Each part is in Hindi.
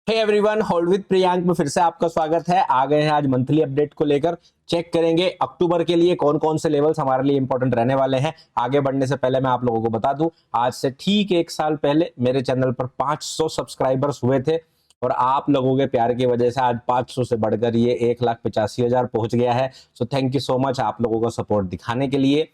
Hey everyone, hold with Priyank में फिर से आपका स्वागत है। आ गए हैं आज मंथली अपडेट को लेकर। चेक करेंगे अक्टूबर के लिए कौन कौन से लेवल्स हमारे लिए इंपॉर्टेंट रहने वाले हैं। आगे बढ़ने से पहले मैं आप लोगों को बता दूं, आज से ठीक एक साल पहले मेरे चैनल पर 500 सब्सक्राइबर्स हुए थे और आप लोगों के प्यार की वजह से आज 500 से बढ़कर ये 1,85,000 पहुंच गया है। So thank you so much आप लोगों का सपोर्ट दिखाने के लिए।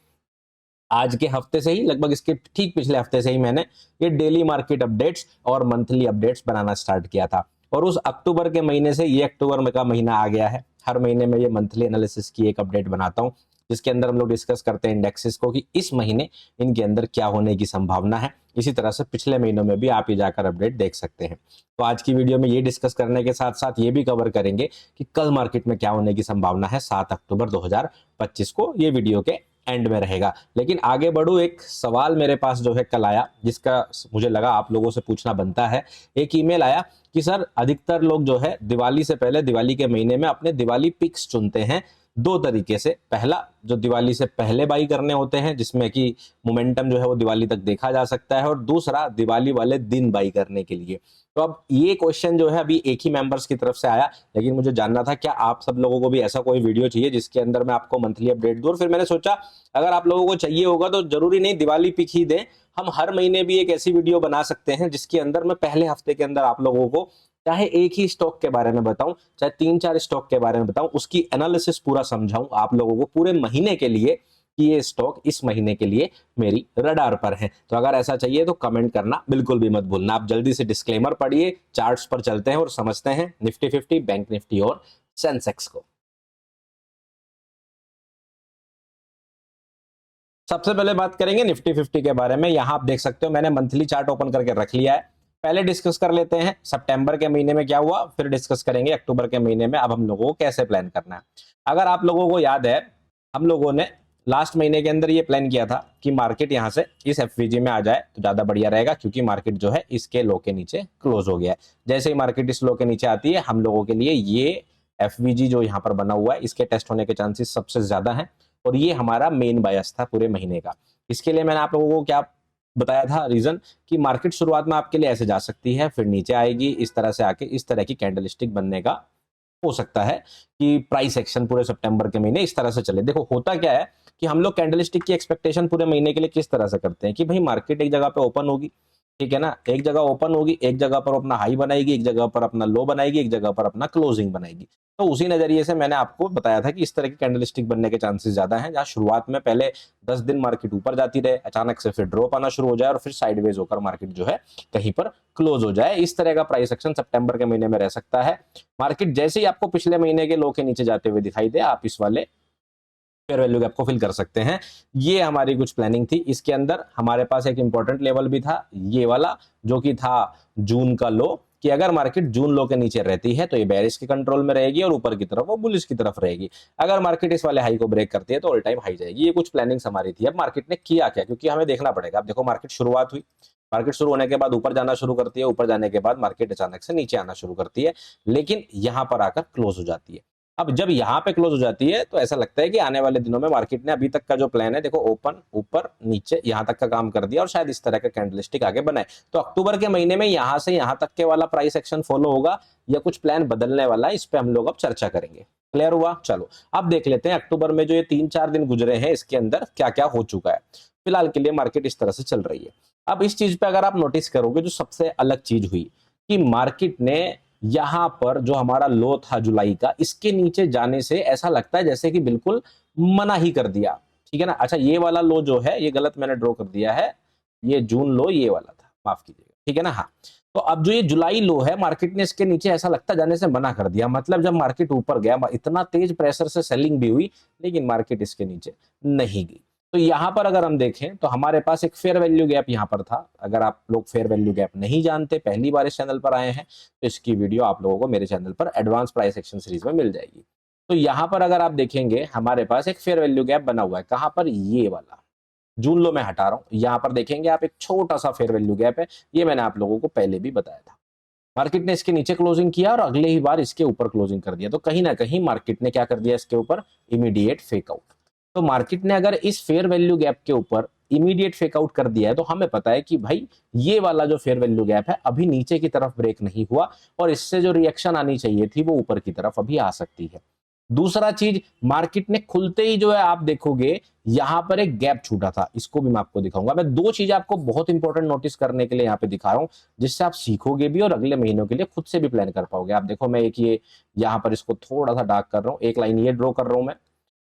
आज के हफ्ते से ही, लगभग इसके ठीक पिछले हफ्ते से ही मैंने ये डेली मार्केट अपडेट्स और मंथली अपडेट्स बनाना स्टार्ट किया था। और उस अक्टूबर के महीने से ये अक्टूबर का महीना आ गया है। हर महीने में ये मंथली एनालिसिस की एक अपडेट बनाता हूँ जिसके अंदर हम लोग डिस्कस करते हैं इंडेक्सेस को कि इस महीने इनके अंदर क्या होने की संभावना है। इसी तरह से पिछले महीनों में भी आप ये जाकर अपडेट देख सकते हैं। तो आज की वीडियो में ये डिस्कस करने के साथ साथ ये भी कवर करेंगे कि कल मार्केट में क्या होने की संभावना है 7 अक्टूबर 2025 को। ये वीडियो के एंड में रहेगा। लेकिन आगे बढ़ू, एक सवाल मेरे पास जो है कल आया जिसका मुझे लगा आप लोगों से पूछना बनता है। एक ईमेल आया कि सर, अधिकतर लोग जो है दिवाली से पहले, दिवाली के महीने में अपने दिवाली पिक्स चुनते हैं दो तरीके से। पहला, जो दिवाली से पहले बाई करने होते हैं जिसमें कि मोमेंटम जो है वो दिवाली तक देखा जा सकता है, और दूसरा दिवाली वाले दिन बाई करने के लिए। तो अब ये क्वेश्चन जो है अभी एक ही मेंबर्स की तरफ से आया, लेकिन मुझे जानना था क्या आप सब लोगों को भी ऐसा कोई वीडियो चाहिए जिसके अंदर मैं आपको मंथली अपडेट दूं। फिर मैंने सोचा अगर आप लोगों को चाहिए होगा तो जरूरी नहीं दिवाली पिक ही दें, हम हर महीने भी एक ऐसी वीडियो बना सकते हैं जिसके अंदर मैं पहले हफ्ते के अंदर आप लोगों को चाहे एक ही स्टॉक के बारे में बताऊं, चाहे 3-4 स्टॉक के बारे में बताऊं, उसकी एनालिसिस पूरा समझाऊं आप लोगों को पूरे महीने के लिए कि ये स्टॉक इस महीने के लिए मेरी रडार पर है। तो अगर ऐसा चाहिए तो कमेंट करना बिल्कुल भी मत भूलना। आप जल्दी से डिस्क्लेमर पढ़िए, चार्ट्स पर चलते हैं और समझते हैं निफ्टी 50, बैंक निफ्टी और सेंसेक्स को। सबसे पहले बात करेंगे निफ्टी 50 के बारे में। यहां आप देख सकते हो मैंने मंथली चार्ट ओपन करके रख लिया है। पहले डिस्कस कर लेते हैं सितंबर के महीने में क्या हुआ, फिर डिस्कस करेंगे अक्टूबर के महीने में अब हम लोगों को कैसे प्लान करना है। अगर आप लोगों को याद है, हम लोगों ने लास्ट महीने के अंदर ये प्लान किया था कि मार्केट यहां से इस एफवीजी में आ जाए तो ज्यादा बढ़िया रहेगा, क्योंकि मार्केट जो है इसके लो के नीचे क्लोज हो गया है। जैसे ही मार्केट इस लो के नीचे आती है, हम लोगों के लिए ये एफवीजी जो यहाँ पर बना हुआ है इसके टेस्ट होने के चांसेस सबसे ज्यादा है, और ये हमारा मेन बायस था पूरे महीने का। इसके लिए मैंने आप लोगों को क्या बताया था रीजन, कि मार्केट शुरुआत में आपके लिए ऐसे जा सकती है, फिर नीचे आएगी, इस तरह से आके इस तरह की कैंडलस्टिक बनने का हो सकता है कि प्राइस एक्शन पूरे सितंबर के महीने इस तरह से चले। देखो होता क्या है कि हम लोग कैंडलस्टिक की एक्सपेक्टेशन पूरे महीने के लिए किस तरह से करते हैं कि भाई मार्केट एक जगह पे ओपन होगी, ठीक है ना, एक जगह ओपन होगी, एक जगह पर अपना हाई बनाएगी, एक जगह पर अपना लो बनाएगी, एक जगह पर अपना क्लोजिंग बनाएगी। तो उसी नजरिए से मैंने आपको बताया था कि इस तरह की कैंडलस्टिक बनने के चांसेस ज्यादा हैं, जहां शुरुआत में पहले 10 दिन मार्केट ऊपर जाती रहे, अचानक से फिर ड्रॉप आना शुरू हो जाए और फिर साइडवेज होकर मार्केट जो है कहीं पर क्लोज हो जाए। इस तरह का प्राइस एक्शन सितंबर के महीने में रह सकता है। मार्केट जैसे ही आपको पिछले महीने के लो के नीचे जाते हुए दिखाई दे, आप इस वाले फेयर वैल्यू गैप को फिल कर सकते हैं। ये हमारी कुछ प्लानिंग थी। इसके अंदर हमारे पास एक इंपॉर्टेंट लेवल भी था, ये वाला, जो कि था जून का लो, कि अगर मार्केट जून लो के नीचे रहती है तो ये बेरिश के कंट्रोल में रहेगी और ऊपर की तरफ वो बुलिश की तरफ रहेगी। अगर मार्केट इस वाले हाई को ब्रेक करती है तो ऑल टाइम हाई जाएगी। ये कुछ प्लानिंग्स हमारी थी। अब मार्केट ने किया क्या, क्योंकि हमें देखना पड़ेगा। अब देखो मार्केट शुरुआत हुई, मार्केट शुरू होने के बाद ऊपर जाना शुरू करती है, ऊपर जाने के बाद मार्केट अचानक से नीचे आना शुरू करती है, लेकिन यहां पर आकर क्लोज हो जाती है। अब जब यहाँ पे क्लोज हो जाती है तो ऐसा लगता है कि आने वाले दिनों में मार्केट ने अभी तक का जो प्लान है, देखो ओपन ऊपर नीचे यहाँ तक का काम कर दिया और शायद इस तरह का कैंडलस्टिक आगे बनाए। तो अक्टूबर के महीने में यहाँ से यहाँ तक के वाला प्राइस एक्शन फॉलो होगा या कुछ प्लान बदलने वाला है, इस पे हम लोग अब चर्चा करेंगे। क्लियर हुआ? चलो अब देख लेते हैं अक्टूबर में जो ये 3-4 दिन गुजरे हैं इसके अंदर क्या क्या हो चुका है। फिलहाल के लिए मार्केट इस तरह से चल रही है। अब इस चीज पे अगर आप नोटिस करोगे, जो सबसे अलग चीज हुई कि मार्केट ने यहां पर जो हमारा लो था जुलाई का, इसके नीचे जाने से ऐसा लगता है जैसे कि बिल्कुल मना ही कर दिया, ठीक है ना। अच्छा, ये वाला लो जो है ये गलत मैंने ड्रॉ कर दिया है, ये जून लो ये वाला था, माफ कीजिएगा, ठीक है ना। हाँ, तो अब जो ये जुलाई लो है, मार्केट ने इसके नीचे ऐसा लगता जाने से मना कर दिया। मतलब जब मार्केट ऊपर गया, इतना तेज प्रेशर से सेलिंग भी हुई, लेकिन मार्केट इसके नीचे नहीं गई। तो यहां पर अगर हम देखें तो हमारे पास एक फेयर वैल्यू गैप यहां पर था। अगर आप लोग फेयर वैल्यू गैप नहीं जानते, पहली बार इस चैनल पर आए हैं, तो इसकी वीडियो आप लोगों को मेरे चैनल पर एडवांस प्राइस एक्शन सीरीज में मिल जाएगी। तो यहां पर अगर आप देखेंगे हमारे पास एक फेयर वैल्यू गैप बना हुआ है। कहां पर? ये वाला जून लो मैं हटा रहा हूं, यहां पर देखेंगे आप एक छोटा सा फेयर वैल्यू गैप है। ये मैंने आप लोगों को पहले भी बताया था। मार्केट ने इसके नीचे क्लोजिंग किया और अगले ही बार इसके ऊपर क्लोजिंग कर दिया। तो कहीं ना कहीं मार्केट ने क्या कर दिया, इसके ऊपर इमीडिएट फेक आउट। तो मार्केट ने अगर इस फेयर वैल्यू गैप के ऊपर इमीडिएट फेक आउट कर दिया है तो हमें पता है कि भाई ये वाला जो फेयर वैल्यू गैप है अभी नीचे की तरफ ब्रेक नहीं हुआ और इससे जो रिएक्शन आनी चाहिए थी वो ऊपर की तरफ अभी आ सकती है। दूसरा चीज, मार्केट ने खुलते ही जो है आप देखोगे यहां पर एक गैप छूटा था, इसको भी मैं आपको दिखाऊंगा। मैं दो चीज आपको बहुत इंपॉर्टेंट नोटिस करने के लिए यहाँ पे दिखा रहा हूं जिससे आप सीखोगे भी और अगले महीनों के लिए खुद से भी प्लान कर पाओगे। आप देखो मैं एक ये यहाँ पर इसको थोड़ा सा डार्क कर रहा हूँ, एक लाइन ये ड्रॉ कर रहा हूं मैं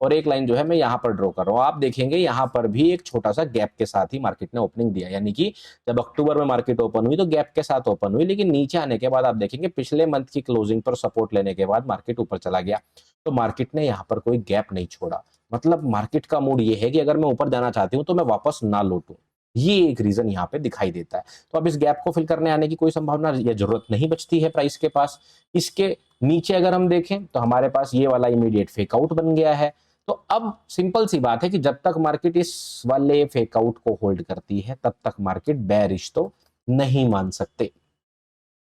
और एक लाइन जो है मैं यहाँ पर ड्रॉ कर रहा हूँ। आप देखेंगे यहाँ पर भी एक छोटा सा गैप के साथ ही मार्केट ने ओपनिंग दिया, यानी कि जब अक्टूबर में मार्केट ओपन हुई तो गैप के साथ ओपन हुई, लेकिन नीचे आने के बाद आप देखेंगे पिछले मंथ की क्लोजिंग पर सपोर्ट लेने के बाद मार्केट ऊपर चला गया। तो मार्केट ने यहाँ पर कोई गैप नहीं छोड़ा, मतलब मार्केट का मूड ये है कि अगर मैं ऊपर जाना चाहती हूँ तो मैं वापस ना लौटूं, ये एक रीजन यहाँ पे दिखाई देता है। तो अब इस गैप को फिल करने आने की कोई संभावना या जरूरत नहीं बचती है प्राइस के पास। इसके नीचे अगर हम देखें तो हमारे पास ये वाला इमीडिएट फेकआउट बन गया है। तो अब सिंपल सी बात है कि जब तक मार्केट इस वाले फेकआउट को होल्ड करती है तब तक मार्केट बेयरिश तो नहीं मान सकते।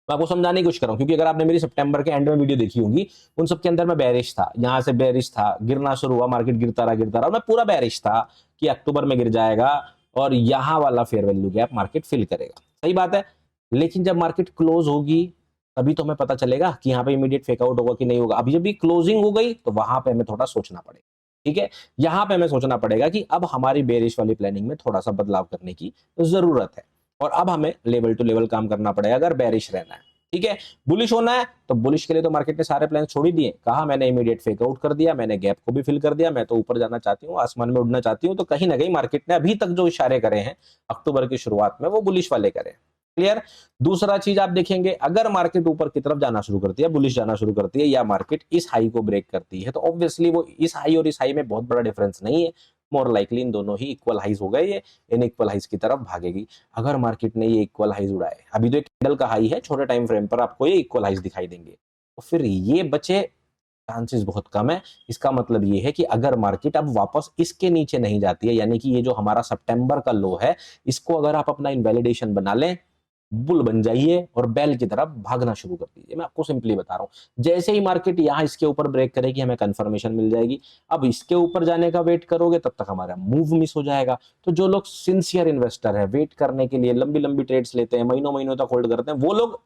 मैं आपको समझाने की कोशिश कर रहा हूं क्योंकि अगर आपने मेरी सितंबर के एंड में वीडियो देखी होगी उन सब के अंदर मैं बेरिश था, यहां से बेरिश था, गिरना शुरू हुआ, मार्केट गिरता रहा और मैं पूरा बेरिश था कि अक्टूबर में गिर जाएगा और यहां वाला fair value gap market fill करेगा। सही बात है, लेकिन जब मार्केट क्लोज होगी तभी तो हमें पता चलेगा कि यहाँ पे इमीडिएट फेकआउट होगा कि नहीं होगा। अभी जब भी क्लोजिंग हो गई तो वहां पे हमें थोड़ा सोचना पड़ेगा, ठीक है। यहां पे हमें सोचना पड़ेगा कि अब हमारी बेरिश वाली प्लानिंग में थोड़ा सा बदलाव करने की जरूरत है और अब हमें लेवल टू लेवल काम करना पड़ेगा अगर बेरिश रहना है, ठीक है। बुलिश होना है तो बुलिश के लिए तो मार्केट ने सारे प्लान छोड़ ही दिए, कहा मैंने इमीडिएट फेकआउट कर दिया, मैंने गैप को भी फिल कर दिया, मैं तो ऊपर जाना चाहती हूँ, आसमान में उड़ना चाहती हूँ। तो कहीं ना कहीं मार्केट ने अभी तक जो इशारे करे हैं अक्टूबर की शुरुआत में वो बुलिश वाले करे। क्लियर। दूसरा चीज आप देखेंगे अगर मार्केट ऊपर की तरफ जाना शुरू करती है, बुलिश जाना शुरू करती है या मार्केट इस हाई को ब्रेक करती है तो ऑब्वियसली वो इस हाई और इस हाई में बहुत बड़ा डिफरेंस नहीं है, मोर लाइकली इन दोनों ही इक्वल हाइज हो गए, ये इन इक्वल हाइज की तरफ भागेगी। अगर मार्केट ने ये इक्वल हाइज उड़ाए, अभी तो एक कैंडल का हाई है, छोटे टाइम फ्रेम पर आपको ये इक्वल हाइज दिखाई देंगे, तो फिर ये बचे चांसेस बहुत कम है। इसका मतलब ये है कि अगर मार्केट अब वापस इसके नीचे नहीं जाती है, यानी कि ये जो हमारा सितंबर का लो है इसको अगर आप अपना इनवैलिडेशन बना लें, बुल बन जाइए और बेल की तरफ भागना शुरू कर दीजिए। मैं आपको सिंपली बता रहा हूं, जैसे ही मार्केट यहां इसके ऊपर ब्रेक करेगी हमें कंफर्मेशन मिल जाएगी। अब इसके ऊपर जाने का वेट करोगे तब तक हमारा मूव मिस हो जाएगा। तो जो लोग सिंसियर इन्वेस्टर है, वेट करने के लिए लंबी लंबी ट्रेड्स लेते हैं, महीनों महीनों तक होल्ड करते हैं, वो लोग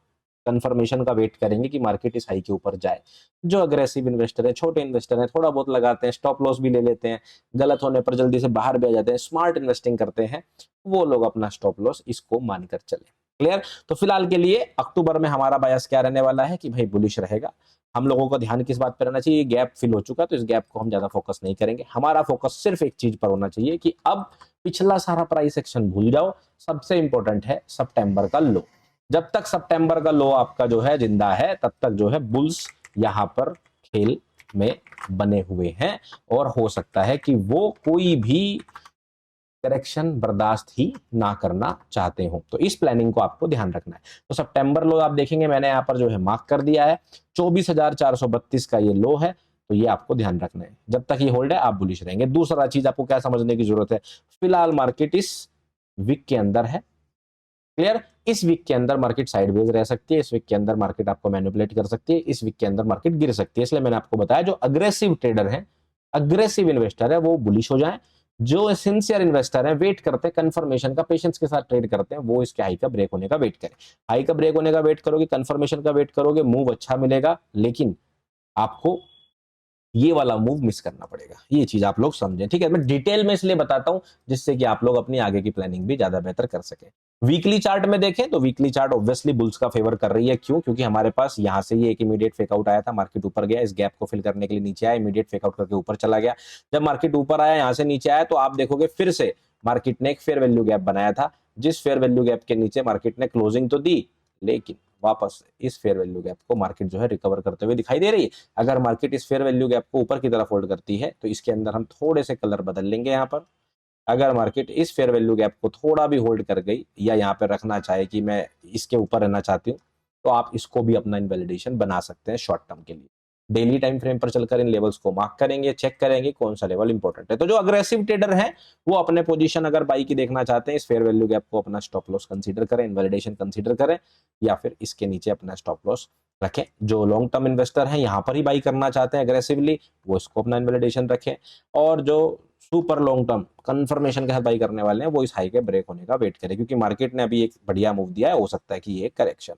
कंफर्मेशन का वेट करेंगे कि मार्केट इस हाई के ऊपर जाए। जो अग्रेसिव इन्वेस्टर है, छोटे इन्वेस्टर है, थोड़ा बहुत लगाते हैं, स्टॉप लॉस भी ले लेते हैं, गलत होने पर जल्दी से बाहर भी आ जाते हैं, स्मार्ट इन्वेस्टिंग करते हैं, वो लोग अपना स्टॉप लॉस इसको मानकर चले। क्लियर। तो फिलहाल के लिए अक्टूबर में हमारा बायस क्या रहने वाला है कि भाई बुलिश रहेगा। हम लोगों का ध्यान किस बात पर रहना चाहिए, गैप फिल हो चुका तो इस गैप को हम ज्यादा फोकस नहीं करेंगे, हमारा फोकस सिर्फ एक चीज पर होना चाहिए कि अब पिछला सारा प्राइस एक्शन भूल जाओ, सबसे इंपॉर्टेंट है सितंबर का लो। जब तक सितंबर का लो आपका जो है जिंदा है तब तक जो है बुल्स यहां पर खेल में बने हुए हैं और हो सकता है कि वो कोई भी करेक्शन बर्दाश्त ही ना करना चाहते हो। तो इस प्लानिंग को आपको ध्यान रखना है। तो सितंबर लो आप देखेंगे मैंने यहाँ पर जो है मार्क कर दिया है, 24,432 का ये लो है, तो ये आपको ध्यान रखना है। जब तक ये होल्ड है आप बुलिश रहेंगे। दूसरा चीज आपको क्या समझने की जरूरत है, फिलहाल मार्केट इस वीक के अंदर है। क्लियर। इस वीक के अंदर मार्केट साइडवेज रह सकती है, इस वीक के अंदर मार्केट आपको मैनिपुलेट कर सकती है, इस वीक के अंदर मार्केट गिर सकती है। इसलिए मैंने आपको बताया जो अग्रेसिव ट्रेडर है, अग्रेसिव इन्वेस्टर है, वो बुलिश हो जाए। जो सिंसियर इन्वेस्टर है, वेट करते हैं, कंफर्मेशन का पेशेंस के साथ ट्रेड करते हैं, वो इसके हाई का ब्रेक होने का वेट करें। हाई का ब्रेक होने का वेट करोगे, कंफर्मेशन का वेट करोगे, मूव अच्छा मिलेगा, लेकिन आपको ये वाला मूव मिस करना पड़ेगा। ये चीज आप लोग समझें, ठीक है। मैं डिटेल में इसलिए बताता हूं जिससे कि आप लोग अपनी आगे की प्लानिंग भी ज्यादा बेहतर कर सके। वीकली चार्ट में देखें तो वीकली चार्ट ऑब्वियसली बुल्स का फेवर कर रही है। क्यों? क्योंकि हमारे पास यहां से ये एक इमीडिएट फेकआउट आया था, मार्केट ऊपर गया, इस गैप को फिल करने के लिए नीचे आया, इमीडिएट फेकआउट करके ऊपर चला गया। जब मार्केट ऊपर आया, यहां से नीचे आया, तो आप देखोगे फिर से मार्केट ने एक फेयर वैल्यू गैप बनाया था, जिस फेयर वैल्यू गैप के नीचे मार्केट ने क्लोजिंग तो दी, लेकिन वापस इस फेयर वैल्यू गैप को मार्केट जो है रिकवर करते हुए दिखाई दे रही है। अगर मार्केट इस फेयर वैल्यू गैप को ऊपर की तरफ होल्ड करती है तो इसके अंदर हम थोड़े से कलर बदल लेंगे। यहाँ पर अगर मार्केट इस फेयर वैल्यू गैप को थोड़ा भी होल्ड कर गई या यहाँ पे रखना चाहे कि मैं इसके ऊपर रहना चाहती हूँ, तो आप इसको भी अपना इनवैलिडेशन बना सकते हैं शॉर्ट टर्म के लिए। डेली टाइम फ्रेम पर चलकर इन लेवल्स को मार्क करेंगे, चेक करेंगे कौन सा लेवल इंपॉर्टेंट है। तो जो अग्रेसिव ट्रेडर है वो अपने पोजीशन अगर बाई की देखना चाहते हैं, इस फेयर वैल्यू गैप को अपना स्टॉप लॉस कंसीडर करें, इनवैलिडेशन कंसीडर करें, या फिर इसके नीचे अपना स्टॉप लॉस रखें। जो लॉन्ग टर्म इन्वेस्टर हैं यहाँ पर ही बाई करना चाहते हैं एग्रेसिवली, वो इसको अपना इन्वेलिडेशन रखें। और जो सुपर लॉन्ग टर्म कंफर्मेशन के साथ बाई करने वाले हैं वो इस हाई के ब्रेक होने का वेट करें, क्योंकि मार्केट ने अभी एक बढ़िया मूव दिया है, हो सकता है कि ये करेक्शन।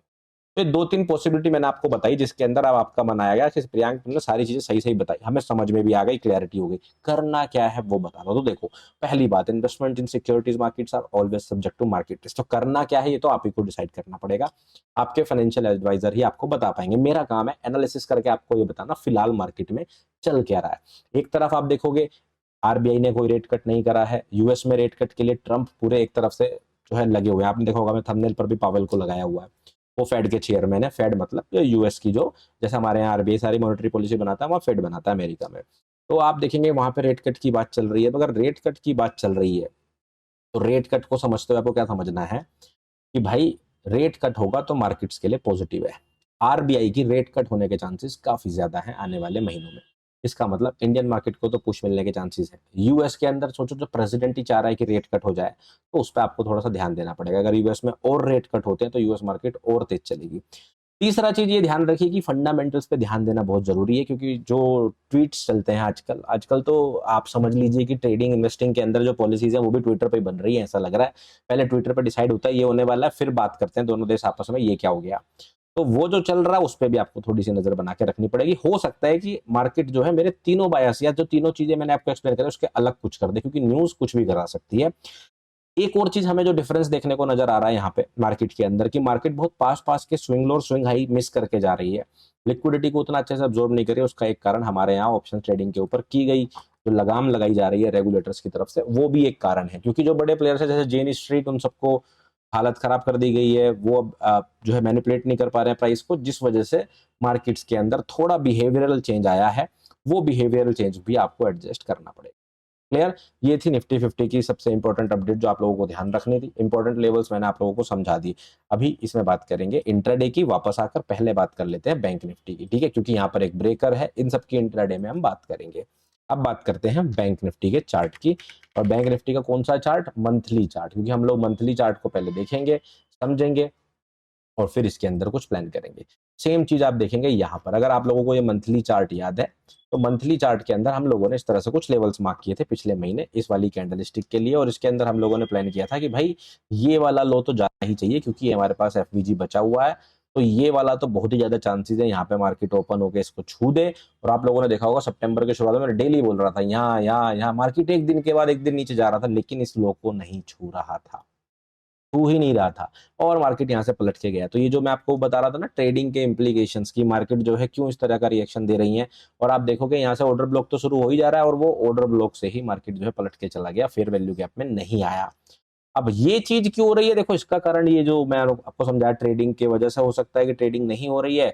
तो दो तीन पॉसिबिलिटी मैंने आपको बताई, जिसके अंदर अब आपका मन आया गया कि प्रियांक तुमने सारी चीजें सही सही बताई, हमें समझ में भी आ गई, क्लैरिटी हो गई, करना क्या है वो बता दो। तो देखो, पहली बात, investment in securities markets are always subject to market risk. तो करना क्या है ये तो आप ही को डिसाइड करना पड़ेगा, आपके फाइनेंशियल एडवाइजर ही आपको बता पाएंगे। मेरा काम है एनालिसिस करके आपको ये बताना फिलहाल मार्केट में चल क्या रहा है। एक तरफ आप देखोगे आरबीआई ने कोई रेट कट नहीं करा है, यूएस में रेट कट के लिए ट्रंप पूरे एक तरफ से जो है लगे हुए हैं। आपने देखा होगा, मैं थंबनेल पर भी पावेल को लगाया हुआ है, वो फेड के चेयरमैन है। फेड मतलब यूएस की, जो जैसे हमारे यहाँ आरबीआई सारी मॉनेटरी पॉलिसी बनाता है, वहाँ फेड बनाता है अमेरिका में। तो आप देखेंगे वहां पे रेट कट की बात चल रही है। तो अगर रेट कट की बात चल रही है तो रेट कट को समझते हुए आपको क्या समझना है कि भाई रेट कट होगा तो मार्केट्स के लिए पॉजिटिव है। आरबीआई की रेट कट होने के चांसेस काफी ज्यादा हैं आने वाले महीनों में। इसका मतलब इंडियन मार्केट को तो पुश मिलने के चांसेस है। यूएस के अंदर सोचो, जो प्रेसिडेंट ही चाह रहा है कि रेट कट हो जाए, तो उस पर आपको थोड़ा सा ध्यान देना पड़ेगा। अगर यूएस में और रेट कट होते हैं तो यूएस मार्केट और तेज चलेगी। तीसरा चीज ये ध्यान रखिए कि फंडामेंटल्स पे ध्यान देना बहुत जरूरी है, क्योंकि जो ट्वीट्स चलते हैं आजकल आजकल तो आप समझ लीजिए कि ट्रेडिंग इन्वेस्टिंग के अंदर जो पॉलिसीज है वो भी ट्विटर पे बन रही है, ऐसा लग रहा है। पहले ट्विटर पे डिसाइड होता है ये होने वाला है, फिर बात करते हैं दोनों देश आपस में, ये क्या हो गया। तो वो जो चल रहा है उस पर भी आपको थोड़ी सी नजर बना के रखनी पड़ेगी। हो सकता है कि मार्केट जो है मेरे तीनों बायस या जो तीनों चीजें मैंने आपको एक्सप्लेन करी उसके अलग कुछ कर दे, क्योंकि न्यूज कुछ भी करा सकती है। एक और चीज हमें जो डिफरेंस देखने को नजर आ रहा है यहाँ पे मार्केट के अंदर, की मार्केट बहुत पास पास के स्विंग लो और स्विंग हाई मिस करके जा रही है, लिक्विडिटी को उतना अच्छे से अब्जॉर्ब नहीं कर रही है। उसका एक कारण हमारे यहाँ ऑप्शन ट्रेडिंग के ऊपर की गई जो लगाम लगाई जा रही है रेगुलेटर्स की तरफ से, वो भी एक कारण है। क्योंकि जो बड़े प्लेयर्स है जैसे जेन स्ट्रीट, उन सबको हालत खराब कर दी गई है, वो अब जो है मैनिपुलेट नहीं कर पा रहे हैं प्राइस को, जिस वजह से मार्केट्स के अंदर थोड़ा बिहेवियरल चेंज आया है। वो बिहेवियरल चेंज भी आपको एडजस्ट करना पड़ेगा। क्लियर? ये थी निफ्टी 50 की सबसे इंपॉर्टेंट अपडेट जो आप लोगों को ध्यान रखनी थी। इंपॉर्टेंट लेवल्स मैंने आप लोगों को समझा दी। अभी इसमें बात करेंगे इंट्राडे की। वापस आकर पहले बात कर लेते हैं बैंक निफ्टी की, ठीक है, क्योंकि यहाँ पर एक ब्रेकर है, इन सब की इंट्राडे में हम बात करेंगे। अब बात करते हैं बैंक निफ्टी के चार्ट की। और बैंक निफ्टी का कौन सा चार्ट? मंथली चार्ट, क्योंकि हम लोग मंथली चार्ट को पहले देखेंगे, समझेंगे, और फिर इसके अंदर कुछ प्लान करेंगे। सेम चीज आप देखेंगे यहाँ पर। अगर आप लोगों को ये मंथली चार्ट याद है, तो मंथली चार्ट के अंदर हम लोगों ने इस तरह से कुछ लेवल्स मार्क किए थे पिछले महीने इस वाली कैंडलस्टिक के लिए, और इसके अंदर हम लोगों ने प्लान किया था कि भाई ये वाला लो तो जाना ही चाहिए, क्योंकि हमारे पास एफवीजी बचा हुआ है। तो ये वाला तो बहुत ही ज्यादा चांसेस है यहाँ पे मार्केट ओपन होकर इसको छू दे। और आप लोगों ने देखा होगा सितंबर के शुरुआत में डेली बोल रहा था यहाँ यहाँ यहाँ, मार्केट एक दिन के बाद एक दिन नीचे जा रहा था, लेकिन इस लो को नहीं छू रहा था, छू ही नहीं रहा था, और मार्केट यहाँ से पलट के गया। तो ये जो मैं आपको बता रहा था ना ट्रेडिंग के इम्प्लीकेशंस की, मार्केट जो है क्यों इस तरह का रिएक्शन दे रही है, और आप देखोगे यहाँ से ऑर्डर ब्लॉक तो शुरू हो ही जा रहा है, और वो ऑर्डर ब्लॉक से ही मार्केट जो है पलट के चला गया, फेयर वैल्यू गैप में नहीं आया। अब ये चीज क्यों हो रही है? देखो, इसका कारण ये जो मैं आपको समझाया ट्रेडिंग की वजह से हो सकता है कि ट्रेडिंग नहीं हो रही है,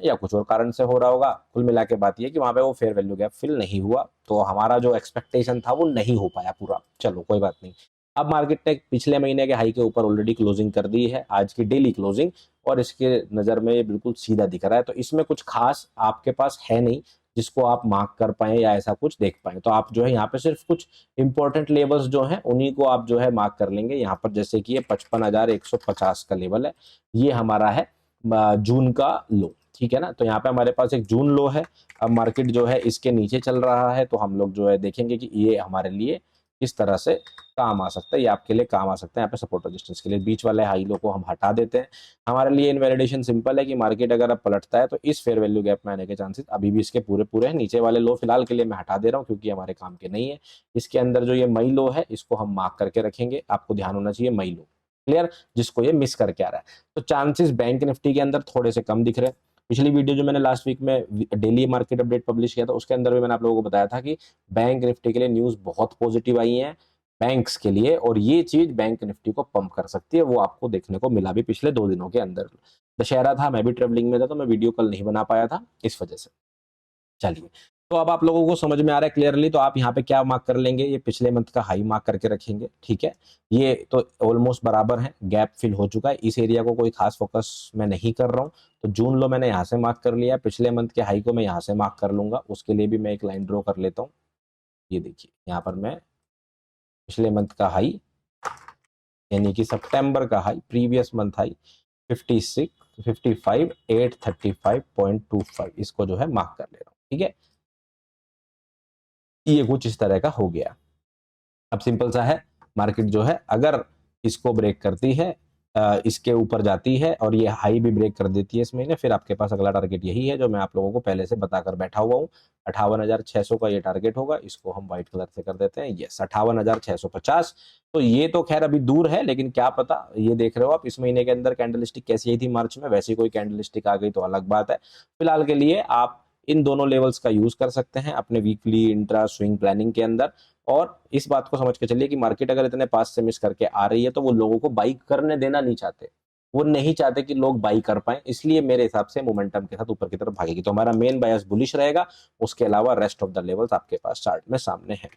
या कुछ और कारण से हो रहा होगा। कुल मिला के बात ये कि वहां पे वो फेयर वैल्यू गैप फिल नहीं हुआ, तो हमारा जो एक्सपेक्टेशन था वो नहीं हो पाया पूरा। चलो कोई बात नहीं। अब मार्केट ने पिछले महीने के हाई के ऊपर ऑलरेडी क्लोजिंग कर दी है, आज की डेली क्लोजिंग, और इसके नजर में ये बिल्कुल सीधा दिख रहा है। तो इसमें कुछ खास आपके पास है नहीं जिसको आप मार्क कर पाए या ऐसा कुछ देख पाए। तो आप जो है यहाँ पे सिर्फ कुछ इंपॉर्टेंट लेवल्स जो हैं उन्हीं को आप जो है मार्क कर लेंगे यहाँ पर। जैसे कि ये 55,150 का लेवल है, ये हमारा है जून का लो, ठीक है ना। तो यहाँ पे हमारे पास एक जून लो है। अब मार्केट जो है इसके नीचे चल रहा है, तो हम लोग जो है देखेंगे कि ये हमारे लिए किस तरह से काम आ सकता है, ये आपके लिए काम आ सकता है। यहाँ पे सपोर्ट रेजिस्टेंस के लिए बीच वाले हाई लो को हम हटा देते हैं। हमारे लिए इनवैलिडेशन सिंपल है कि मार्केट अगर अब पलटता है तो इस फेयर वैल्यू गैप में आने के चांसेस अभी भी इसके पूरे पूरे हैं। नीचे वाले लो फिलहाल के लिए मैं हटा दे रहा हूँ क्योंकि हमारे काम के नहीं है। इसके अंदर जो ये मई लो है इसको हम मार्क करके रखेंगे, आपको ध्यान होना चाहिए मई लो, क्लियर, जिसको ये मिस करके आ रहा है। तो चांसेस बैंक निफ्टी के अंदर थोड़े से कम दिख रहे हैं। पिछली वीडियो जो मैंने लास्ट वीक में डेली मार्केट अपडेट पब्लिश किया था उसके अंदर भी मैंने आप लोगों को बताया था कि बैंक निफ्टी के लिए न्यूज बहुत पॉजिटिव आई है बैंक्स के लिए, और ये चीज बैंक निफ्टी को पंप कर सकती है। वो आपको देखने को मिला भी पिछले 2 दिनों के अंदर। दशहरा था, मैं भी ट्रेवलिंग में था, तो मैं वीडियो कल नहीं बना पाया था इस वजह से। चलिए, तो अब आप लोगों को समझ में आ रहा है क्लियरली। तो आप यहाँ पे क्या मार्क कर लेंगे? ये पिछले मंथ का हाई मार्क करके रखेंगे, ठीक है। ये तो ऑलमोस्ट बराबर है, गैप फिल हो चुका है, इस एरिया को कोई खास फोकस मैं नहीं कर रहा हूँ। तो जून लो मैंने यहाँ से मार्क कर लिया, पिछले मंथ के हाई को मैं यहाँ से मार्क कर लूंगा। उसके लिए भी मैं एक लाइन ड्रॉ कर लेता हूँ। ये देखिए यहाँ पर मैं पिछले मंथ का हाई, यानी कि सितंबर का हाई, प्रीवियस मंथ हाई 56 55,835.25 इसको जो है मार्क कर ले रहा हूं, ठीक है। ये कुछ इस तरह का हो गया। अब सिंपल सा है, मार्केट जो है अगर इसको ब्रेक करती है, इसके ऊपर जाती है और ये हाई भी ब्रेक कर देती है इस महीने, फिर आपके पास अगला टारगेट यही है जो मैं आप लोगों को पहले से बताकर बैठा हुआ हूँ। 58,600 का ये टारगेट होगा, इसको हम व्हाइट कलर से कर देते हैं, यस 58,650। तो ये तो खैर अभी दूर है, लेकिन क्या पता, ये देख रहे हो आप इस महीने के अंदर कैंडलस्टिक कैसी आई थी मार्च में, वैसी कोई कैंडलस्टिक आ गई तो अलग बात है। फिलहाल के लिए आप इन दोनों लेवल्स का यूज कर सकते हैं अपने वीकली इंट्रा स्विंग प्लानिंग के अंदर। और इस बात को समझ के चलिए कि मार्केट अगर इतने पास से मिस करके आ रही है तो वो लोगों को बाई करने देना नहीं चाहते, वो नहीं चाहते कि लोग बाई कर पाए, इसलिए मेरे हिसाब से मोमेंटम के साथ ऊपर की तरफ भागेगी। तो हमारा मेन बायस बुलिश रहेगा, उसके अलावा रेस्ट ऑफ द लेवल्स आपके पास चार्ट में सामने है।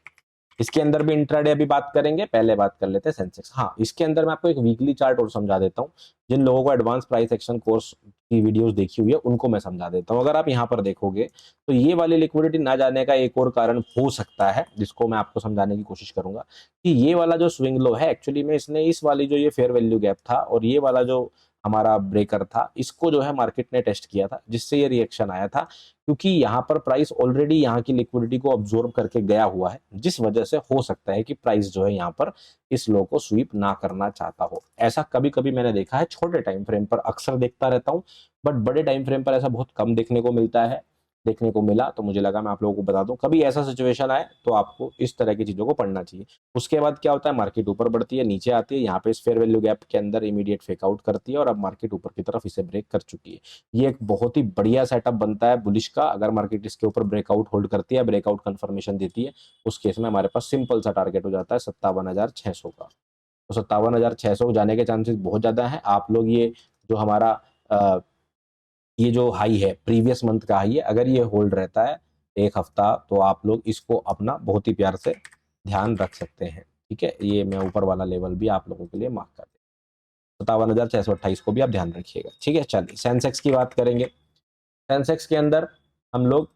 इसके अंदर भी इंट्राडे अभी बात करेंगे, पहले बात कर लेते हैं सेंसेक्स। हाँ, इसके अंदर मैं आपको एक वीकली चार्ट और समझा देता हूँ। जिन लोगों को एडवांस प्राइस एक्शन कोर्स की वीडियोस देखी हुई है उनको मैं समझा देता हूँ। अगर आप यहाँ पर देखोगे तो ये वाली लिक्विडिटी ना जाने का एक और कारण हो सकता है, जिसको मैं आपको समझाने की कोशिश करूंगा कि ये वाला जो स्विंग लो है एक्चुअली में इसने इस वाली जो ये फेयर वैल्यू गैप था और ये वाला जो हमारा ब्रेकर था, इसको जो है मार्केट ने टेस्ट किया था, जिससे ये रिएक्शन आया था। क्योंकि यहाँ पर प्राइस ऑलरेडी यहाँ की लिक्विडिटी को ऑब्जॉर्व करके गया हुआ है, जिस वजह से हो सकता है कि प्राइस जो है यहाँ पर इस लो को स्वीप ना करना चाहता हो। ऐसा कभी कभी मैंने देखा है, छोटे टाइम फ्रेम पर अक्सर देखता रहता हूँ, बट बड़े टाइम फ्रेम पर ऐसा बहुत कम देखने को मिलता है। देखने को मिला तो मुझे लगा मैं आप लोगों को बता दूं, कभी ऐसा सिचुएशन आए तो आपको इस तरह की चीजों को पढ़ना चाहिए। उसके बाद क्या होता है, मार्केट ऊपर बढ़ती है, नीचे आती है, यहाँ पे इस फेयर वैल्यू गैप के अंदर इमीडिएट फेक आउट करती है और अब मार्केट ऊपर की तरफ इसे ब्रेक कर चुकी है। ये एक बहुत ही बढ़िया सेटअप बनता है बुलिश का, अगर मार्केट इसके ऊपर ब्रेकआउट होल्ड करती है, ब्रेकआउट कंफर्मेशन देती है, उस केस में हमारे पास सिंपल सा टारगेट हो जाता है 57,600 का। तो 57,600 जाने के चांसेस बहुत ज्यादा है। आप लोग ये जो हमारा ये जो हाई है प्रीवियस मंथ का हाई है, अगर ये होल्ड रहता है एक हफ्ता तो आप लोग इसको अपना बहुत ही प्यार से ध्यान रख सकते हैं, ठीक है। ये मैं ऊपर वाला लेवल भी आप लोगों के लिए मार्क कर दें, 57,628 को भी आप ध्यान रखिएगा, ठीक है। चलिए सेंसेक्स की बात करेंगे। सेंसेक्स के अंदर हम लोग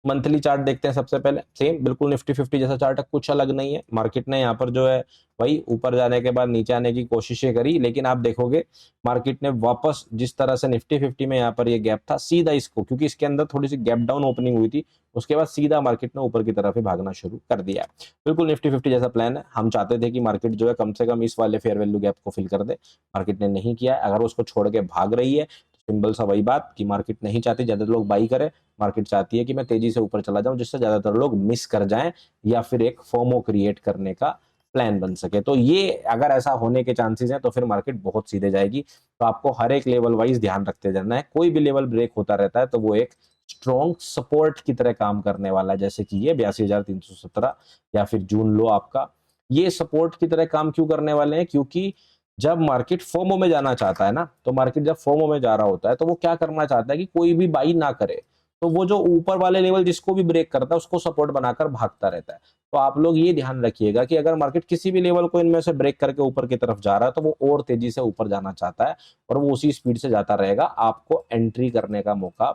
मंथली चार्ट देखते हैं सबसे पहले, सेम बिल्कुल निफ्टी 50 जैसा चार्ट है, कुछ अलग नहीं है। मार्केट ने यहाँ पर जो है वही ऊपर जाने के बाद नीचे आने की कोशिशें करी, लेकिन आप देखोगे मार्केट ने वापस जिस तरह से निफ्टी 50 में यहाँ पर ये गैप था, सीधा इसको, क्योंकि इसके अंदर थोड़ी सी गैप डाउन ओपनिंग हुई थी, उसके बाद सीधा मार्केट ने ऊपर की तरफ ही भागना शुरू कर दिया। बिल्कुल निफ्टी 50 जैसा प्लान है। हम चाहते थे कि मार्केट जो है कम से कम इस वाले फेयर वैल्यू गैप को फिल कर दे, मार्केट ने नहीं किया। अगर उसको छोड़ के भाग रही है तो सिंपल सा वही बात कि मार्केट नहीं चाहती ज्यादा लोग बाई करें, मार्केट चाहती है कि मैं तेजी से ऊपर चला जाऊं जिससे ज्यादातर लोग मिस कर जाएं या फिर एक फोमो क्रिएट करने का प्लान बन सके। तो ये अगर ऐसा होने के चांसेस हैं तो फिर मार्केट बहुत सीधे जाएगी। तो आपको हर एक लेवल वाइज ध्यान रखते जाना है। कोई भी लेवल ब्रेक होता रहता है तो वो एक स्ट्रॉन्ग सपोर्ट की तरह काम करने वाला है, जैसे कि ये 82,317 या फिर जून लो आपका, ये सपोर्ट की तरह काम क्यों करने वाले हैं, क्योंकि जब मार्केट फोमो में जाना चाहता है ना, तो मार्केट जब फोमो में जा रहा होता है तो वो क्या करना चाहता है कि कोई भी बाई ना करे, तो वो जो ऊपर वाले लेवल जिसको भी ब्रेक करता है उसको सपोर्ट बनाकर भागता रहता है। तो आप लोग ये ध्यान रखिएगा कि अगर मार्केट किसी भी लेवल को इनमें से ब्रेक करके ऊपर की तरफ जा रहा है तो वो और तेजी से ऊपर जाना चाहता है और वो उसी स्पीड से जाता रहेगा, आपको एंट्री करने का मौका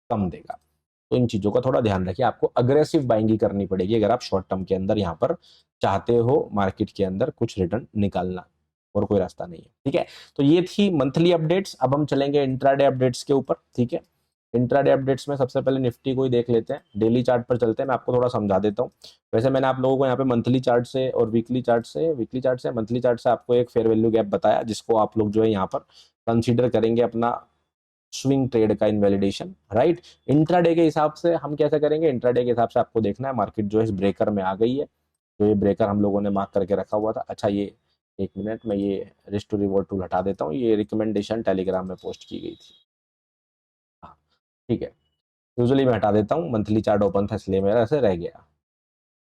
कम देगा। तो इन चीजों का थोड़ा ध्यान रखिए, आपको अग्रेसिव बाइंग करनी पड़ेगी अगर आप शॉर्ट टर्म के अंदर यहाँ पर चाहते हो मार्केट के अंदर कुछ रिटर्न निकालना, और कोई रास्ता नहीं है, ठीक है। तो ये थी मंथली अपडेट्स। अब हम चलेंगे इंट्राडे अपडेट्स के ऊपर, ठीक है। इंट्राडे अपडेट्स में सबसे पहले निफ्टी को ही देख लेते हैं, डेली चार्ट पर चलते हैं, मैं आपको थोड़ा समझा देता हूँ। वैसे मैंने आप लोगों को यहाँ पे मंथली चार्ट से और वीकली चार्ट से मंथली चार्ट से आपको एक फेयर वैल्यू गैप बताया, जिसको आप लोग जो है यहाँ पर कंसीडर करेंगे अपना स्विंग ट्रेड का इनवैलिडेशन, राइट। इंट्राडे के हिसाब से हम कैसे करेंगे, इंट्राडे के हिसाब से आपको देखना है मार्केट जो है इस ब्रेकर में आ गई है, तो ये ब्रेकर हम लोगों ने मार्क करके रखा हुआ था। अच्छा, ये एक मिनट में ये रिस्ट टू रिवॉर्ड टूल हटा देता हूँ, ये रिकमेंडेशन टेलीग्राम में पोस्ट की गई थी, हाँ ठीक है। यूजुअली मैं हटा देता हूँ, मंथली चार्ट ओपन था इसलिए मेरा ऐसे रह गया।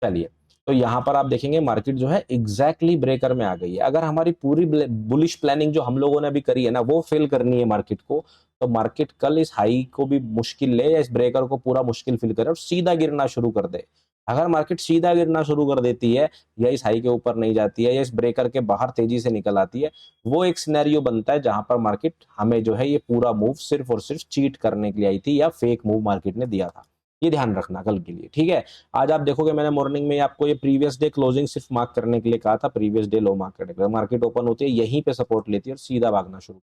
चलिए, तो यहाँ पर आप देखेंगे मार्केट जो है एग्जैक्टली ब्रेकर में आ गई है। अगर हमारी पूरी बुलिश प्लानिंग जो हम लोगों ने अभी करी है ना वो फिल करनी है मार्केट को, तो मार्केट कल इस हाई को भी मुश्किल ले या इस ब्रेकर को पूरा मुश्किल फिल करे और सीधा गिरना शुरू कर दे। अगर मार्केट सीधा गिरना शुरू कर देती है या इस हाई के ऊपर नहीं जाती है या इस ब्रेकर के बाहर तेजी से निकल आती है, वो एक सिनेरियो बनता है जहां पर मार्केट हमें जो है ये पूरा मूव सिर्फ और सिर्फ चीट करने के लिए आई थी या फेक मूव मार्केट ने दिया था। ये ध्यान रखना कल के लिए, ठीक है। आज आप देखोगे मैंने मॉर्निंग में आपको ये प्रीवियस डे क्लोजिंग सिर्फ मार्क करने के लिए कहा था, प्रीवियस डे लो मार्केट, मार्केट ओपन होती है यहीं पे सपोर्ट लेती है और सीधा भागना शुरू।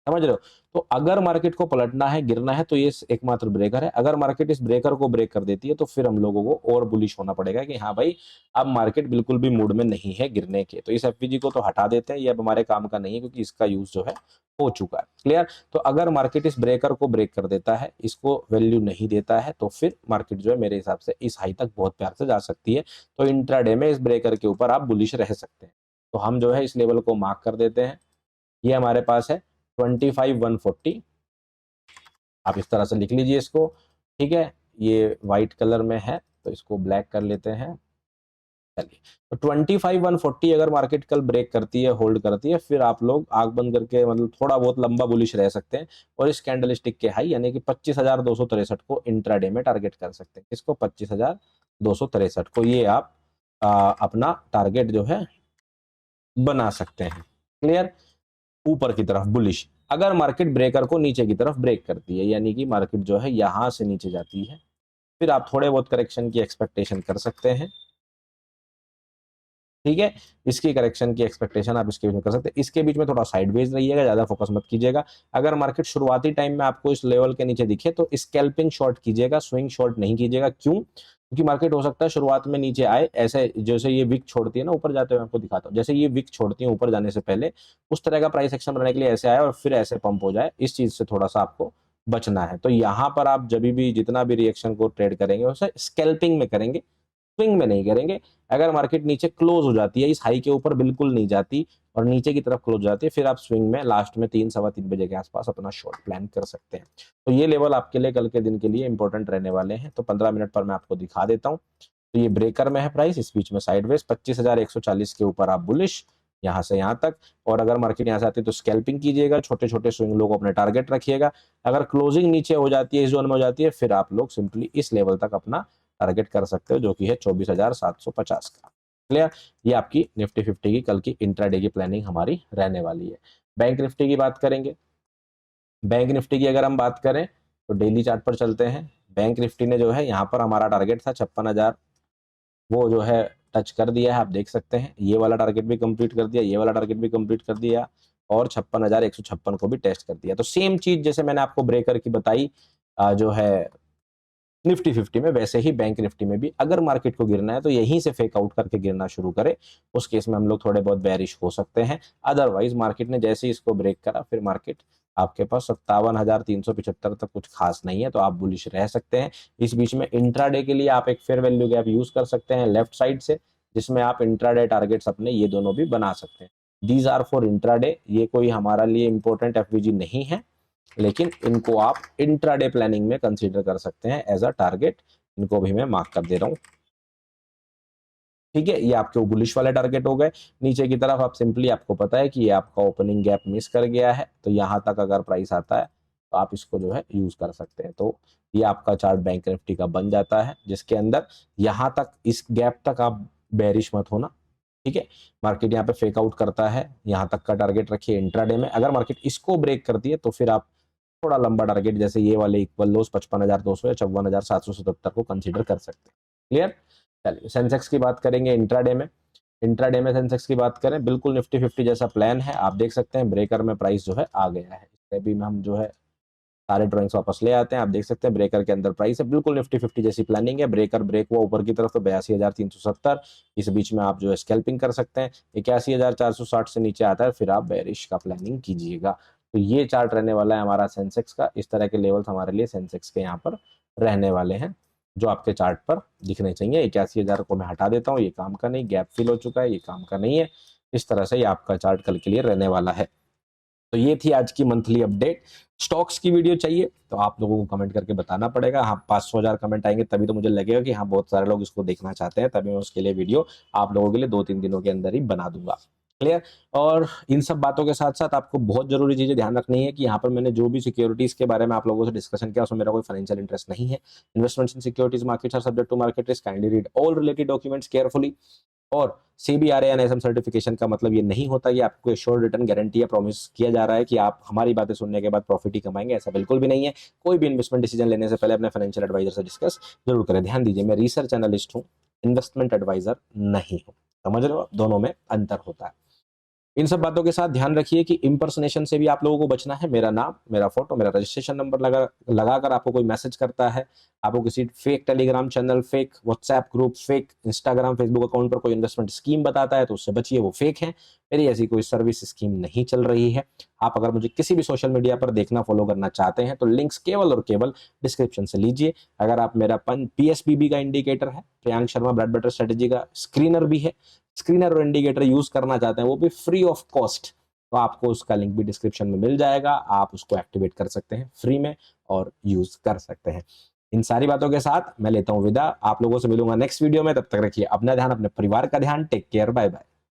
समझ रहे हो। तो अगर मार्केट को पलटना है, गिरना है, तो ये एकमात्र ब्रेकर है। अगर मार्केट इस ब्रेकर को ब्रेक कर देती है तो फिर हम लोगों को और बुलिश होना पड़ेगा कि हाँ भाई अब मार्केट बिल्कुल भी मूड में नहीं है गिरने के। तो इस एफवीजी को तो हटा देते हैं, ये अब हमारे काम का नहीं है क्योंकि इसका यूज जो है हो चुका है। क्लियर। तो अगर मार्केट इस ब्रेकर को ब्रेक कर देता है, इसको वैल्यू नहीं देता है, तो फिर मार्केट जो है मेरे हिसाब से इस हाई तक बहुत प्यार से जा सकती है। तो इंट्राडे में इस ब्रेकर के ऊपर आप बुलिश रह सकते हैं। तो हम जो है इस लेवल को मार्क कर देते हैं। ये हमारे पास है 25,140। आप इस तरह से लिख लीजिए इसको। ठीक है, ये व्हाइट कलर में है तो इसको ब्लैक कर लेते हैं। चलिए, तो 25,140 अगर मार्केट कल ब्रेक करती है, होल्ड करती है, फिर आप लोग आंख बंद करके मतलब थोड़ा बहुत लंबा बुलिश रह सकते हैं और इस कैंडल स्टिक के हाई यानी कि 25,263 को इंट्राडे में टारगेट कर सकते हैं। इसको 25,263 को ये आप अपना टारगेट जो है बना सकते हैं। क्लियर। ऊपर की तरफ बुलिश। अगर मार्केट ब्रेकर को नीचे की तरफ ब्रेक करती है यानी कि मार्केट जो है यहां से नीचे जाती है, फिर आप थोड़े बहुत करेक्शन की एक्सपेक्टेशन कर सकते हैं। ठीक है, इसकी करेक्शन की एक्सपेक्टेशन आप इसके बीच में कर सकते हैं। इसके बीच में थोड़ा साइडवेज रहिएगा, ज्यादा फोकस मत कीजिएगा। अगर मार्केट शुरुआती टाइम में आपको इस लेवल के नीचे दिखे तो स्कैल्पिंग शॉट कीजिएगा, स्विंग शॉट नहीं कीजिएगा। क्यों? क्योंकि मार्केट हो सकता है शुरुआत में नीचे आए, ऐसे जैसे ये विक छोड़ती है ना ऊपर जाते हुए, आपको दिखाता हूँ, जैसे ये विक छोड़ती है ऊपर जाने से पहले, उस तरह का प्राइस एक्शन बनाने के लिए ऐसे आए और फिर ऐसे पंप हो जाए। इस चीज से थोड़ा सा आपको बचना है। तो यहाँ पर आप जब भी जितना भी रिएक्शन को ट्रेड करेंगे उसे स्कैल्पिंग में करेंगे, स्विंग में नहीं करेंगे। अगर मार्केट नीचे क्लोज हो जाती है, इस हाई के ऊपर बिल्कुल नहीं जाती और नीचे की तरफ क्लोज जाती है, फिर आप स्विंग में लास्ट में 3 सवा 3 बजे के आसपास अपना शॉर्ट प्लान कर सकते हैं। तो ये लेवल आपके लिए कल के दिन के लिए इंपॉर्टेंट रहने वाले हैं। तो 15 मिनट पर मैं आपको दिखा देता हूँ। तो ये ब्रेकर में है प्राइस, इस बीच में साइडवेज 25,140 के ऊपर आप बुलिश यहाँ से यहाँ तक। और अगर मार्केट यहाँ से आती है तो स्कैल्पिंग कीजिएगा, छोटे छोटे स्विंग लोग अपने टारगेट रखिएगा। अगर क्लोजिंग नीचे हो जाती है, इस जोन में हो जाती है, फिर आप लोग सिंपली इस लेवल तक अपना टारगेट कर सकते हो जो कि है 24,750 का। क्लियर। ये आपकी निफ्टी 50 की कल की इंट्राडे की प्लानिंग हमारी रहने वाली है। बैंक निफ्टी की बात करेंगे। बैंक निफ्टी की अगर हम बात करें तो डेली चार्ट पर चलते हैं। बैंक निफ्टी ने जो है यहाँ पर हमारा टारगेट था 56,000, वो जो है टच कर दिया है। आप देख सकते हैं ये वाला टारगेट भी कंप्लीट कर दिया, ये वाला टारगेट भी कंप्लीट कर दिया और 56,156 को भी टेस्ट कर दिया। तो सेम चीज जैसे मैंने आपको ब्रेकर की बताई जो है निफ्टी 50 में, वैसे ही बैंक निफ्टी में भी अगर मार्केट को गिरना है तो यहीं से फेक आउट करके गिरना शुरू करे, उस केस में हम लोग थोड़े बहुत बेरिश हो सकते हैं। अदरवाइज मार्केट ने जैसे ही इसको ब्रेक करा फिर मार्केट आपके पास 57,375 तक कुछ खास नहीं है, तो आप बुलिश रह सकते हैं। इस बीच में इंट्राडे के लिए आप एक फेयर वैल्यू गैप यूज कर सकते हैं लेफ्ट साइड से, जिसमें आप इंट्राडे टारगेट्स अपने ये दोनों भी बना सकते हैं। दीज आर फॉर इंट्राडे, ये कोई हमारा लिए इंपॉर्टेंट एफवीजी नहीं है, लेकिन इनको आप इंट्राडे प्लानिंग में कंसीडर कर सकते हैं एज अ टारगेट। इनको भी मैं मार्क कर दे रहा हूं। ठीक है, ये आपके बुलिश वाले टारगेट हो गए। नीचे की तरफ आप सिंपली, आपको पता है कि ये आपका ओपनिंग गैप मिस कर गया है, तो यहां तक अगर प्राइस आता है तो आप इसको जो है यूज कर सकते हैं। तो ये आपका चार्ट बैंक निफ्टी का बन जाता है, जिसके अंदर यहां तक इस गैप तक आप बेरिश मत होना। ठीक है, मार्केट यहाँ पे फेक आउट करता है, यहां तक का टारगेट रखिए इंट्राडे में। अगर मार्केट इसको ब्रेक करती है तो फिर आप थोड़ा लंबा टारगेट जैसे ये वाले इक्वल लोस 55,200 या 54,777 को कंसीडर कर सकते हैं। क्लियर। चलिए, सेंसेक्स की बात करेंगे इंट्राडे में। इंट्राडे में सेंसेक्स की बात करें, बिल्कुल निफ्टी 50 जैसा प्लान है। आप देख सकते हैं ब्रेकर में प्राइस जो है आ गया है। इसके भी हम जो है सारे ड्रॉइंग्स वापस ले आते हैं। आप देख सकते हैं ब्रेकर के अंदर प्राइस है, बिल्कुल निफ्टी 50 जैसी प्लानिंग है। ब्रेकर ब्रेक हुआ ऊपर की तरफ तो 82,370, इस बीच में आप जो है स्कैल्पिंग कर सकते हैं। 81,460 से नीचे आता है फिर आप बेरिश का प्लानिंग कीजिएगा। तो ये चार्ट रहने वाला है हमारा सेंसेक्स का। इस तरह के लेवल्स हमारे लिए सेंसेक्स के यहाँ पर रहने वाले हैं जो आपके चार्ट पर दिखने चाहिए। 81,000 को मैं हटा देता हूँ, ये काम का नहीं, गैप फिल हो चुका है, ये काम का नहीं है। इस तरह से ये आपका चार्ट कल के लिए रहने वाला है। तो ये थी आज की मंथली अपडेट। स्टॉक्स की वीडियो चाहिए तो आप लोगों को कमेंट करके बताना पड़ेगा। हाँ, 500,000 कमेंट आएंगे तभी तो मुझे लगेगा कि हाँ बहुत सारे लोग इसको देखना चाहते हैं, तभी मैं उसके लिए वीडियो आप लोगों के लिए 2-3 दिनों के अंदर ही बना दूंगा। क्लियर। और इन सब बातों के साथ साथ आपको बहुत जरूरी चीजें ध्यान रखनी है कि यहाँ पर मैंने जो भी सिक्योरिटीज के बारे में आप लोगों से डिस्कशन किया उसमें मेरा कोई फाइनेंशियल इंटरेस्ट नहीं है। Investments in securities markets are subject to market risk, kindly read all related documents carefully. और सीबीआरए एनएसएम सर्टिफिकेशन का मतलब ये नहीं होता कि आपको एश्योर्ड रिटर्न गारंटी या प्रॉमिस किया जा रहा है कि आप हमारी बातें सुनने के बाद प्रॉफिट ही कमाएंगे, ऐसा बिल्कुल भी नहीं है। कोई भी इन्वेस्टमेंट डिसीजन लेने से पहले अपने फाइनेंशियल एडवाइजर से डिस्कस जरूर करें। ध्यान दीजिए, मैं रिसर्च एनालिस्ट हूँ, इन्वेस्टमेंट एडवाइजर नहीं हूँ। समझ रहे हो, दोनों में अंतर होता है। इन सब बातों के साथ ध्यान रखिए कि इम्पर्सनेशन से भी आप लोगों को बचना है। मेरा नाम, मेरा फोटो, मेरा रजिस्ट्रेशन नंबर लगाकर आपको कोई मैसेज करता है, आपको किसी fake Telegram channel, fake WhatsApp group, fake Instagram Facebook account पर कोई इन्वेस्टमेंट स्कीम बताता है तो उससे बचिए, वो फेक है। मेरी ऐसी कोई सर्विस स्कीम नहीं चल रही है। आप अगर मुझे किसी भी सोशल मीडिया पर देखना, फॉलो करना चाहते हैं तो लिंक्स केवल और केवल डिस्क्रिप्शन से लीजिए। अगर आप मेरा PSBB का इंडिकेटर है, Priyank Sharma bread butter strategy का स्क्रीनर भी है, स्क्रीनर और इंडिकेटर यूज करना चाहते हैं वो भी फ्री ऑफ कॉस्ट, तो आपको उसका लिंक भी डिस्क्रिप्शन में मिल जाएगा। आप उसको एक्टिवेट कर सकते हैं फ्री में और यूज कर सकते हैं। इन सारी बातों के साथ मैं लेता हूं विदा। आप लोगों से मिलूंगा नेक्स्ट वीडियो में। तब तक रखिए अपना ध्यान, अपने परिवार का ध्यान। Take care, bye bye.